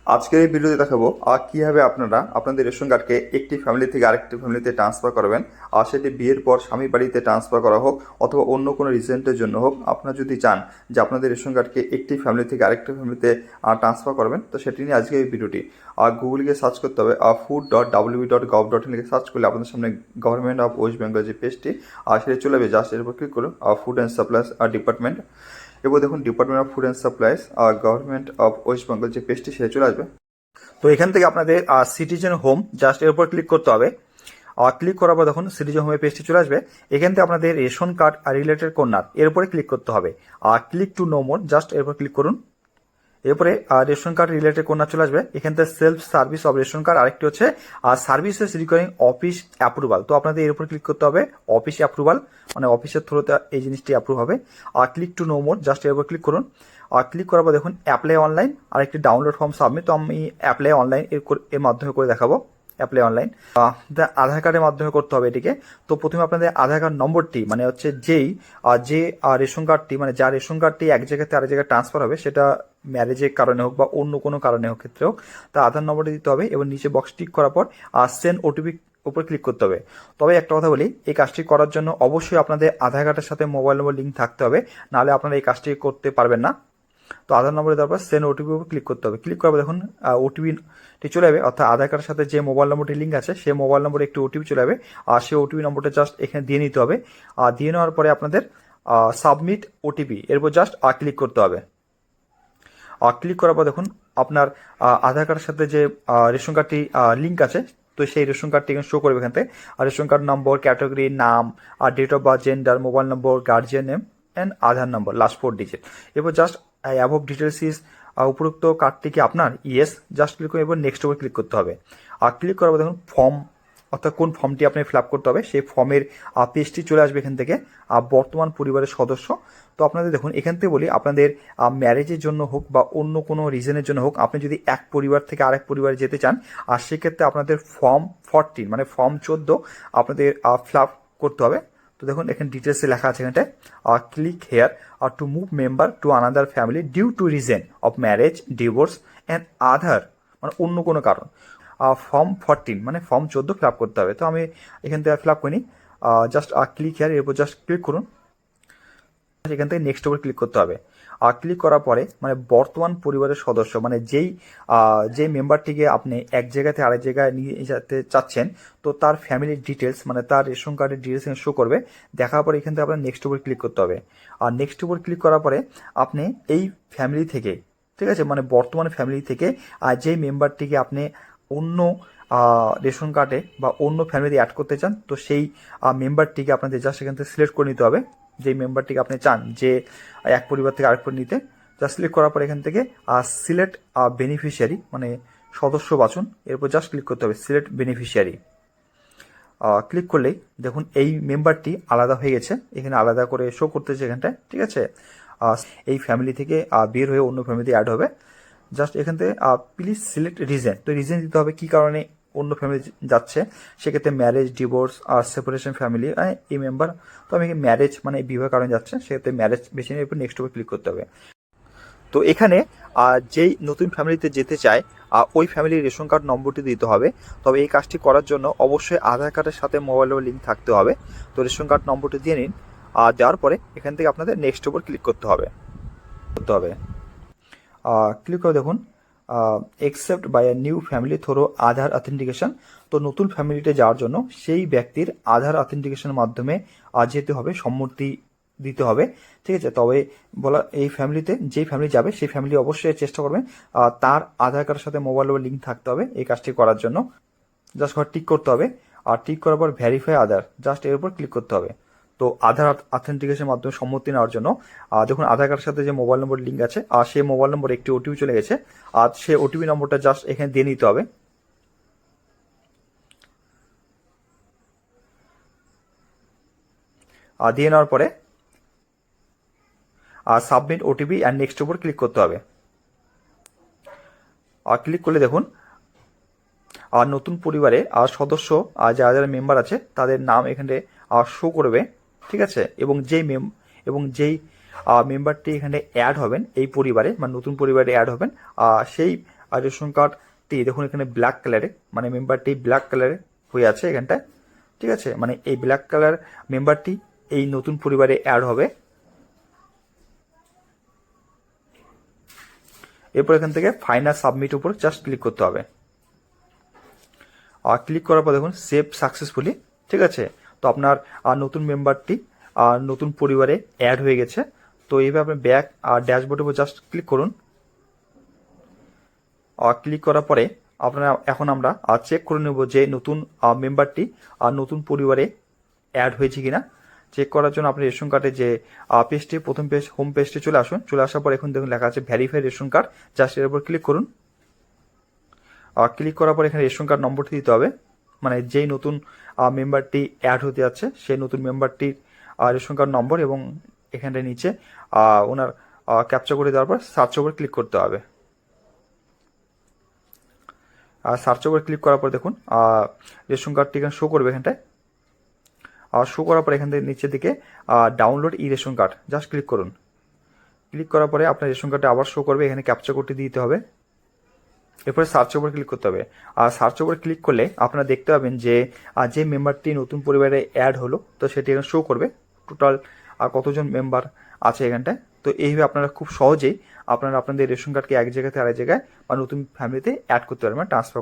আজকের এই ভিডিওতে দেখাবো কিভাবে আপনারা আপনাদের রেশন কার্ডকে একটি ফ্যামিলি থেকে আরেকটি ফ্যামিলিতে ট্রান্সফার করবেন। আর সেটি বিয়ের পর স্বামী বাড়িতে ট্রান্সফার করা হোক অথবা অন্য কোনো রিজেন্টের জন্য হোক, আপনারা যদি চান যে আপনাদের রেশন কার্ডকে একটি ফ্যামিলি থেকে আরেকটি ফ্যামিলিতে ট্রান্সফার করবেন, তো সেটি নিয়ে আজকে এই ভিডিওটি। গুগলে গিয়ে সার্চ করতে হবে food.wb.gov.in লিখে সার্চ করলে আপনাদের সামনে গভর্নমেন্ট অফ ওয়েস্ট বেঙ্গল যে পেজটি সেটা চলে যাবে। জাস্ট এর উপর ক্লিক করুন, ফুড অ্যান্ড সাপ্লাইজ ডিপার্টমেন্ট। এবার দেখুন department of food and supplies government of West Bengal যে পেজটি সেটা চলে আসবে। তো এখান থেকে আপনাদের সিটিজেন হোম জাস্ট এর উপর ক্লিক করতে হবে। ক্লিক করার পর দেখুন সিটিজেন হোমের পেজটি চলে আসবে। এখান থেকে আপনাদের রেশন কার্ড রিলেটেড কর্নার এর উপরে ক্লিক করতে হবে। Click to know more just এর উপর ক্লিক করুন। এরপরে রেশন কার্ড রিলেটেড কর্নার চলে আসবে। এখান থেকে self service of ration card, আরেকটি হচ্ছে সার্ভিসেস রিকোয়ারিং অফিস অ্যাপ্রুভাল। তো আপনাদের এর উপর ক্লিক করতে হবে অফিস অ্যাপ্রুভাল, মানে অফিসের থ্রুতে এই জিনিসটি অ্যাপ্রুভ হবে। Click to know more just এর উপর ক্লিক করুন। ক্লিক করার পর দেখুন অ্যাপ্লাই অনলাইন আর একটি ডাউনলোড ফর্ম সাবমিট। তো আমি অ্যাপ্লাই অনলাইন এর মাধ্যমে করে দেখাবো। অ্যাপ্লাই অনলাইন আধার কার্ডের মাধ্যমে করতে হবে এটিকে। তো প্রথমে আপনাদের আধার কার্ড নম্বরটি, মানে হচ্ছে যে রেশন কার্ডটি, মানে যার রেশন কার্ডটি এক জায়গা থেকে আরেক জায়গায় ট্রান্সফার হবে, সেটা ম্যারেজের কারণে হোক বা অন্য কোনো কারণে হোক ক্ষেত্রে হোক, তার আধার নম্বরটি দিতে হবে এবং নিচে বক্স টিক করার পর সেন্ড ওটিপি উপর ক্লিক করতে হবে। তবে একটা কথা বলি, এই কাজটি করার জন্য অবশ্যই আপনাদের আধার কার্ডের সাথে মোবাইল নম্বর লিঙ্ক থাকতে হবে, নাহলে আপনারা এই কাজটি করতে পারবেন না। তো আধার নম্বরে দেওয়ার পর সেন্ড ওটিপি উপর ক্লিক করতে হবে। ক্লিক করার পর দেখুন ওটিপিটি চলে যাবে, অর্থাৎ আধার কার্ডের সাথে যে মোবাইল নম্বরটি লিঙ্ক আছে সেই মোবাইল নম্বরে একটি ওটিপি চলে যাবে। আর সেই ওটিপি নম্বরটা জাস্ট এখানে দিয়ে নিতে হবে। আর দিয়ে নেওয়ার পরে আপনাদের সাবমিট ওটিপি এরপর জাস্ট ক্লিক করতে হবে। ক্লিক করার পর দেখুন আপনার আধার কার্ডের সাথে যে রেশন কার্ডটি লিঙ্ক আছে, তো সেই রেশন কার্ডটি এখানে শো করবে এখান থেকে। আর রেশন কার্ড নম্বর, ক্যাটাগরি, নাম, আর date of birth, gender, mobile number, guardian name and Aadhaar number last 4 digit. এরপর জাস্ট অ্যাবভ ডিটেলস ইজ উপরোক্ত কার্ডটি কি আপনার, ইয়েস জাস্ট ক্লিক করে এবার নেক্সট উপর ক্লিক করতে হবে। আর ক্লিক করার পর দেখুন ফর্ম, অর্থাৎ কোন ফর্মটি আপনি ফিল আপ করতে হবে সেই ফর্মের পেজটি চলে আসবে এখান থেকে। বর্তমান পরিবারের সদস্য। তো আপনাদের দেখুন এখান থেকে বলি, আপনাদের ম্যারেজের জন্য হোক বা অন্য কোনো রিজনের জন্য হোক, আপনি যদি এক পরিবার থেকে আরেক পরিবারে যেতে চান, আর সেক্ষেত্রে আপনাদের ফর্ম 14 মানে ফর্ম 14 আপনাদের ফিল আপ করতে হবে। তো দেখুন এখানে ডিটেলসে লেখা আছে এখানটায়, click here to move member to another family due to reason of marriage, divorce and other, মানে অন্য কোনো কারণ। ফর্ম 14 মানে ফর্ম 14 ফিল আপ করতে হবে। তো আমি এখান থেকে ফিল আপ করিনি, জাস্ট ক্লিক হেয়ার এরপর জাস্ট ক্লিক করুন। এখান থেকে নেক্সট উপর ক্লিক করতে হবে। আর ক্লিক করার পরে মানে বর্তমান পরিবারের সদস্য, মানে যেই মেম্বারটিকে আপনি এক জায়গা থেকে আরেক জায়গায় নিয়ে যেতে চাচ্ছেন, তো তার ফ্যামিলির ডিটেলস, মানে তার রেশন কার্ডের ডিটেলস এখানে শো করবে। দেখার পরে এখান থেকে আপনার নেক্সট উপর ক্লিক করতে হবে। আর নেক্সট উপর ক্লিক করার পরে আপনি এই ফ্যামিলি থেকে, ঠিক আছে, মানে বর্তমান ফ্যামিলি থেকে যেই মেম্বারটিকে আপনি অন্য রেশন কার্ডে বা অন্য ফ্যামিলিতে অ্যাড করতে চান, তো সেই মেম্বারটিকে আপনাদের জাস্ট এখান থেকে সিলেক্ট করে নিতে হবে। যেই মেম্বারটিকে আপনি চান যে এক পরিবার থেকে আরেক পরিবার নিতে, জাস্ট সিলেক্ট করার পর এখান থেকে সিলেক্ট বেনিফিশিয়ারি, মানে সদস্য বাছুন, এরপর জাস্ট ক্লিক করতে হবে সিলেক্ট বেনিফিশিয়ারি। ক্লিক করলেই দেখুন এই মেম্বারটি আলাদা হয়ে গেছে, এখানে আলাদা করে শো করতেছে এখানটায়, ঠিক আছে। এই ফ্যামিলি থেকে বের হয়ে অন্য ফ্যামিলিতে অ্যাড হবে। জাস্ট এখান থেকে প্লিজ সিলেক্ট রিজন, তো রিজন দিতে হবে কী কারণে অন্য ফ্যামিলি যাচ্ছে, সেক্ষেত্রে ম্যারেজ, ডিভোর্স আর সেপারেশন ফ্যামিলি এই মেম্বার। তো আমি ম্যারেজ মানে বিবাহ কারণে যাচ্ছে, সেক্ষেত্রে ম্যারেজ বেছে নিয়ে এরপর নেক্সট উপর ক্লিক করতে হবে। তো এখানে যেই নতুন ফ্যামিলিতে যেতে চায় ওই ফ্যামিলির রেশন কার্ড নম্বরটি দিতে হবে। তবে এই কাজটি করার জন্য অবশ্যই আধার কার্ডের সাথে মোবাইল নম্বর লিঙ্ক থাকতে হবে। তো রেশন কার্ড নম্বরটি দিয়ে নিন। দেওয়ার পরে এখান থেকে আপনাদের নেক্সট উপর ক্লিক করতে হবে। ক্লিক করে দেখুন accept by a new family through Aadhaar authentication. তো নতুন ফ্যামিলিতে যাওয়ার জন্য সেই ব্যক্তির আধার অথেন্টিকেশনের মাধ্যমে যেতে হবে, সম্মতি দিতে হবে, ঠিক আছে। তবে বলা এই ফ্যামিলিতে যেই ফ্যামিলি যাবে সেই ফ্যামিলি অবশ্যই চেষ্টা করবেন তার আধার কার্ডের সাথে মোবাইল নম্বর লিঙ্ক থাকতে হবে এই কাজটি করার জন্য। জাস্ট ঘর টিক করতে হবে। আর টিক করার পর ভেরিফাই আধার জাস্ট এর উপর ক্লিক করতে হবে। তো আধার অথেন্টিকেশনের মাধ্যমে সম্মতি নেওয়ার জন্য দেখুন আধার কার্ডের সাথে যে মোবাইল নম্বর লিঙ্ক আছে আর সেই মোবাইল নম্বর একটি ওটিপি চলে গেছে। আর সেই ওটিপি নম্বরটা জাস্ট এখানে দিয়ে নিতে হবে। আর দিয়ে নেওয়ার পরে সাবমিট ওটিপি অ্যান্ড নেক্সট উপর ক্লিক করতে হবে। আর ক্লিক করলে দেখুন আর নতুন পরিবারে সদস্য যারা যারা মেম্বার আছে তাদের নাম এখানে শো করবে, ঠিক আছে। এবং যেই মেম্বারটি এখানে অ্যাড হবেন এই পরিবারে, মানে নতুন পরিবারে অ্যাড হবেন, সেই আর রেশন কার্ডটি দেখুন এখানে ব্ল্যাক কালারে, মানে মেম্বারটি ব্ল্যাক কালারে হয়ে আছে এখানটায়, ঠিক আছে। মানে এই ব্ল্যাক কালার মেম্বারটি এই নতুন পরিবারে অ্যাড হবে। এরপর এখান থেকে ফাইনাল সাবমিট উপর জাস্ট ক্লিক করতে হবে। আর ক্লিক করার পর দেখুন সেভ সাকসেসফুলি, ঠিক আছে। তো আপনার নতুন মেম্বারটি নতুন পরিবারে অ্যাড হয়ে গেছে। তো এইভাবে আপনি ব্যাক আর ড্যাশবোর্ডের উপর জাস্ট ক্লিক করুন। ক্লিক করার পরে এখন আমরা চেক করে নেব যে নতুন মেম্বারটি নতুন পরিবারে অ্যাড হয়েছে কিনা। চেক করার জন্য আপনি রেশন কার্ডে যে পেজটি, প্রথম পেজ হোম পেজটি চলে আসুন। চলে আসার পর এখন দেখুন লেখা আছে ভেরিফাই রেশন কার্ড, জাস্ট এর উপর ক্লিক করুন। ক্লিক করার পর এখানে রেশন কার্ড নম্বরটি দিতে হবে, মানে যেই নতুন মেম্বারটি অ্যাড হতে যাচ্ছে সেই নতুন মেম্বারটির রেশন কার্ড নম্বর, এবং এখানটায় নিচে ওনার ক্যাপচা করে দেওয়ার পর সার্চ ওভার ক্লিক করতে হবে। আর সার্চ ওভার ক্লিক করার পর দেখুন রেশন কার্ডটি এখানে শো করবে এখানটায়। আর শো করার পর এখান থেকে নিচের দিকে ডাউনলোড ই রেশন কার্ড জাস্ট ক্লিক করুন। ক্লিক করার পরে আপনার রেশন কার্ডে আবার শো করবে, এখানে ক্যাপচা কোডটি দিতে হবে। এরপরে সার্চ ওভার ক্লিক করতে হবে। আর সার্চ ওভার ক্লিক করলে আপনারা দেখতে পাবেন যে যে মেম্বারটি নতুন পরিবারে অ্যাড হলো, তো সেটি এখানে শো করবে টোটাল কতজন মেম্বার আছে এখানটায়। তো এইভাবে আপনারা খুব সহজেই আপনারা আপনাদের রেশন কার্ডকে এক জায়গা থেকে আরেক জায়গায় বা নতুন ফ্যামিলিতে অ্যাড করতে পারবেন, ট্রান্সফার